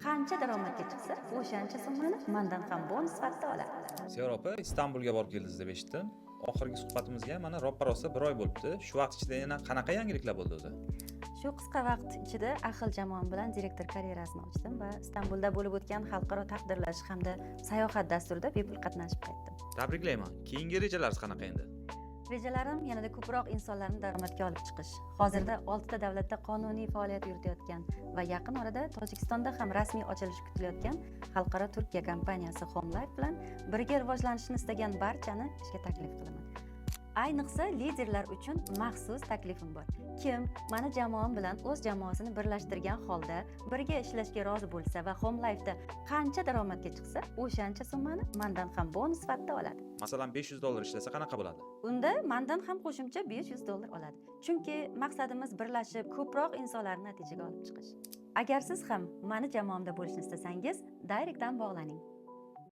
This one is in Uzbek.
qancha daromadga chiqsa, o'shancha summani mendan ham bonus sifatida oladi. Sevara opa, Istanbulga borib keldingiz deb eshitdim. Oxirgi suhbatimizga mana roppa-rosa 1 oy bo'libdi. Shu vaqt ichida yana qanaqa yangiliklar bo'ldi o'zi? Shu qisqa vaqt ichida ahil jamoam bilan direktor karyerasini ochdim va Istanbulda bo'lib o'tgan xalqaro taqdirlash hamda sayohat dasturida bepul qatnashib qaytdim. Tabriklayman. Keyingi rejalaringiz qanaqa endi? Rejalarim yanada ko'proq insonlarni daromadga olib chiqish. Hozirda 6 ta davlatda qonuniy faoliyat yuritayotgan va yaqin orada Tojikistonda ham rasmiy ochilishi kutilayotgan xalqaro Turkiya kompaniyasi Home Life bilan birga rivojlanishni istagan barchani ishga taklif qilaman. Ayniqsa liderlar uchun maxsus taklifim bor. Kim mani jamoam bilan o'z jamoasini birlashtirgan holda birga ishlashga rozi bo'lsa va Home Life'da qancha daromadga chiqsa, o'shancha summani mendan ham bonus sifatida oladi. Masalan, $500 ishlasa qanaqa bo'ladi? Unda mendan ham qo'shimcha $500 oladi. Chunki maqsadimiz birlashib ko'proq insonlarni natijaga olib chiqish. Agar siz ham meni jamoamda bo'lishni istasangiz, Directdan bog'laning.